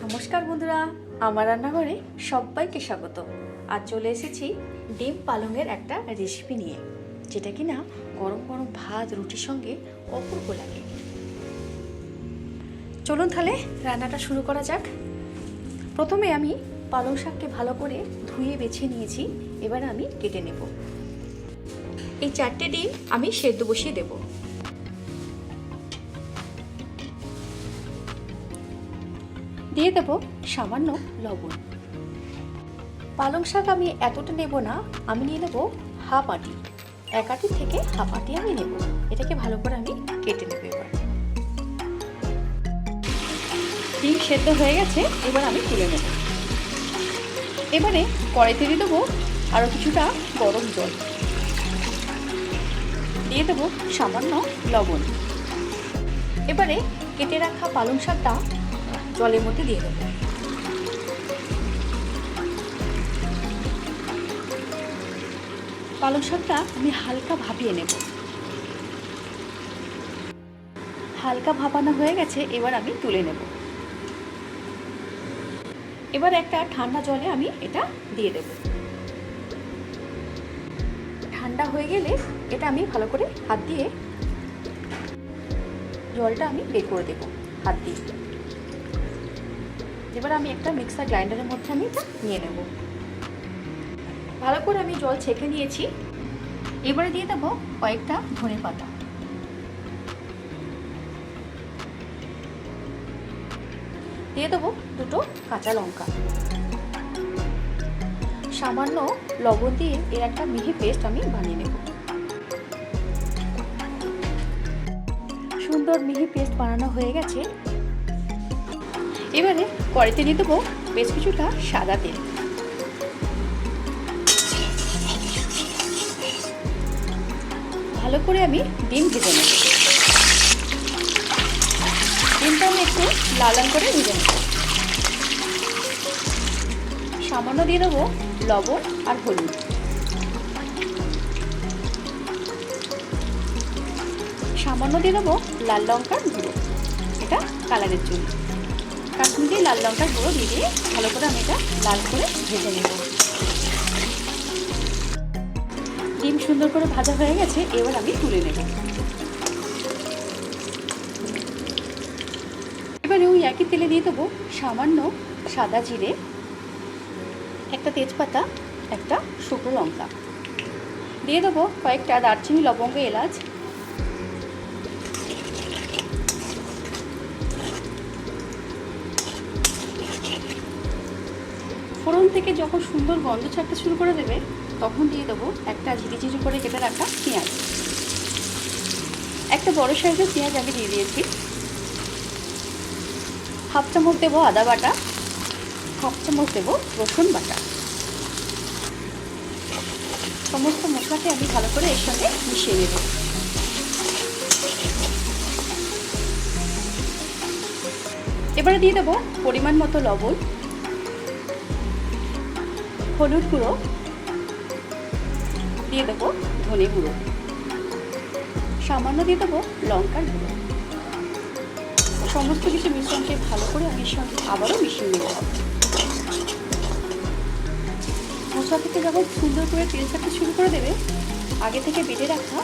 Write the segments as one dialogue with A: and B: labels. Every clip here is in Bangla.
A: নমস্কার বন্ধুরা, আমার রান্নাঘরে সবাইকে স্বাগত। আজ চলে এসেছি ডিম পালংয়ের একটা রেসিপি নিয়ে, যেটা কিনা গরম গরম ভাত রুটির সঙ্গে অপূর্ব লাগে। চলুন তাহলে রান্নাটা শুরু করা যাক। প্রথমে আমি পালং শাককে ভালো করে ধুয়ে বেছে নিয়েছি, এবার আমি কেটে নেব। এই 4টে ডিম আমি সেদ্ধ বসিয়ে দেব। দিয়ে দেব সামান্য লবণ। পালং শাক আমি এতটা নেব না, আমি নিয়ে নেব হাফ আটি। 1 আটি থেকে হাফ আটি আমি নেব। এটাকে ভালো করে আমি কেটে নেব। এবার ডিম সেদ্ধ হয়ে গেছে, এবার আমি তুলে নেব। এবারে কড়াইতে দিয়ে দেবো আরও কিছুটা গরম জল। দিয়ে দেবো সামান্য লবণ। এবারে কেটে রাখা পালং শাকটা জলের মধ্যে দিয়ে দেবো। পালং শাকটা আমি হালকা ভাপিয়ে নেব। হালকা ভাপানো হয়ে গেছে, এবার আমি তুলে নেব। এবার একটা ঠান্ডা জলে আমি এটা দিয়ে দেব। ঠান্ডা হয়ে গেলে এটা আমি ভালো করে হাত দিয়ে জলটা আমি বের করে দেব হাত দিয়ে। এবার আমি একটা মিক্সার গ্রাইন্ডারের মধ্যে আমি এটা নিয়ে নেব। ভালো করে আমি জল ছেঁকে নিয়েছি। এবারে দিয়ে দেবো কয়েকটা ধনেপাতা। দিয়ে দেবো 2টো কাঁচা লঙ্কা। সামান্য লবণ দিয়ে এর একটা মিহি পেস্ট আমি বানিয়ে নেব। সুন্দর মিহি পেস্ট বানানো হয়ে গেছে। এবারে কড়াইতে দিয়ে দেবো বেশ কিছুটা সাদা তেল। ভালো করে আমি ডিম ভেজে নেব। ডিমটা আমি একটু লাল লাল করে ভেজে নেব। সামান্য দিয়ে দেবো লবণ আর হলুদ। সামান্য দিয়ে দেবো লাল লঙ্কার গুঁড়ো, এটা কালারের জন্য। কাশ্মীরি লাল লঙ্কার গুঁড়ো দিয়ে ভালো করে আমি এটা লাল করে ভেজে নেব। ডিম সুন্দর করে ভাজা হয়ে গেছে, এবার আমি তুলে নেব। এবারে ওই একই তেলে দিয়ে দেবো সামান্য সাদা জিরে, একটা তেজপাতা, একটা শুকনো লঙ্কা। দিয়ে দেবো কয়েকটা দারচিনি, লবঙ্গ, এলাচ। ফোড়ন থেকে যখন সুন্দর গন্ধ ছাড়তে শুরু করে দেবে, তখন দিয়ে দেবো একটা ঝিরিঝিরি করে কেটে রাখা পেঁয়াজ। একটা বড় সাইজের পেঁয়াজ আমি দিয়ে দিয়েছি। হাফ চামচ দেবো আদা বাটা, হাফ চামচ দেবো রসুন বাটা। সমস্ত মশলাকে আমি ভালো করে এর সঙ্গে মিশিয়ে নেব। এবারে দিয়ে দেবো পরিমাণ মতো লবণ, হলুদ গুঁড়ো, দিয়ে দেবো ধনে গুঁড়ো, সামান্য দিয়ে দেবো লঙ্কার গুঁড়ো। সমস্ত কিছু মিশ্রণকে ভালো করে আমি সঙ্গে আবারও মিশিয়ে নেব। মশলা থেকে যখন সুন্দর করে তেল ছাড়তে শুরু করে দেবে, আগে থেকে বেটে রাখা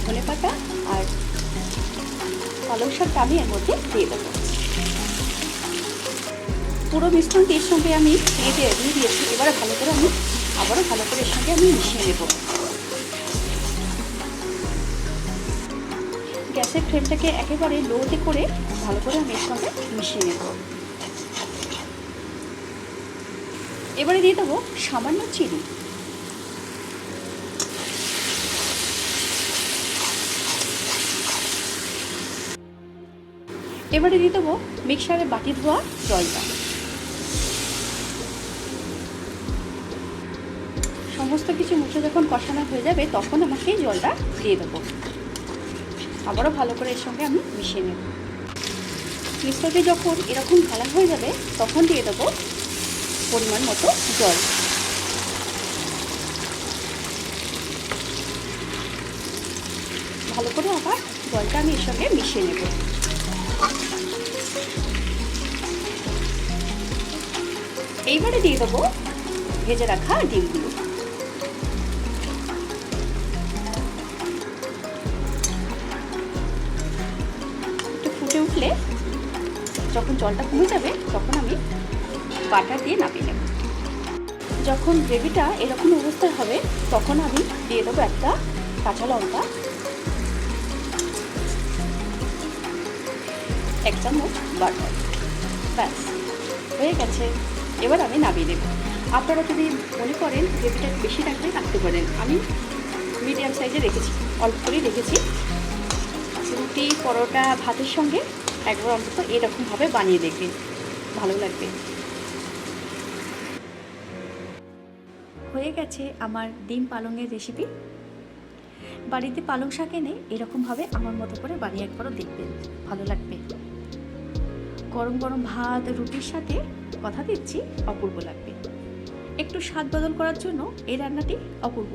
A: ধনেপাতা আর পালং শাকটা আমি এর মধ্যে দিয়ে দেবো। পুরো মিশ্রণটি এর সঙ্গে আমি দিয়ে দিয়েছি। এবারে ভালো করে আমি আবারও ভালো করে এর সঙ্গে আমি মিশিয়ে নেব। গ্যাসের ফ্লেমটাকে একেবারে লোতে করে ভালো করে আমি এর সঙ্গে মিশিয়ে নেব। এবারে দিয়ে দেবো সামান্য চিনি। এবারে দিয়ে দেবো মিক্সারে বাটি ধোয়া জলটা। সমস্ত কিছু মুখে যখন কষানো হয়ে যাবে, তখন আমাকে এই জলটা দিয়ে দেবো। আবারও ভালো করে এর সঙ্গে আমি মিশিয়ে নেব। মিশ্রণটি যখন এরকম কালার হয়ে যাবে, তখন দিয়ে দেবো পরিমাণ মতো জল। ভালো করে আবার জলটা আমি এর সঙ্গে মিশিয়ে নেব। এইবারে দিয়ে দেবো ভেজে রাখা ডিমগুলো। একটু ফুটে উঠলে যখন জলটা কমে যাবে তখন আমি বাটার দিয়ে নামিয়ে নেব। যখন গ্রেভিটা এরকম অবস্থায় হবে তখন আমি দিয়ে দেবো একটা কাঁচা লঙ্কা, 1 চামচ বাটার। ব্যাস হয়ে গেছে। এবার আমি নামিয়ে দেব। আপনারা যদি মনে করেন গ্রেভিটা বেশি রাখতে পারেন। আমি মিডিয়াম সাইজে রেখেছি, অল্প করেই রেখেছি। রুটি, পরোটা, ভাতের সঙ্গে একবার অন্তত এরকমভাবে বানিয়ে দেখবেন, ভালো লাগবে। হয়ে গেছে আমার ডিম পালংয়ের রেসিপি। বাড়িতে পালং শাক এনে এরকমভাবে আমার মতো করে বানিয়ে একবারও দেখবেন, ভালো লাগবে। গরম গরম ভাত, রুটির সাথে কথা দিচ্ছি অপূর্ব লাগবে। একটু স্বাদ বদল করার জন্য এই রান্নাটি অপূর্ব।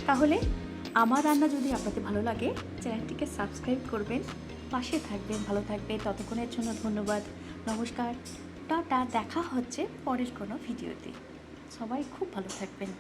A: তাহলে আমার রান্না যদি আপনাদের ভালো লাগে চ্যানেলটিকে সাবস্ক্রাইব করবেন, পাশে থাকবেন, ভালো থাকবেন। ততক্ষণের জন্য ধন্যবাদ, নমস্কার, টাটা। দেখা হচ্ছে পরের কোনো ভিডিওতে। সবাই খুব ভালো থাকবেন।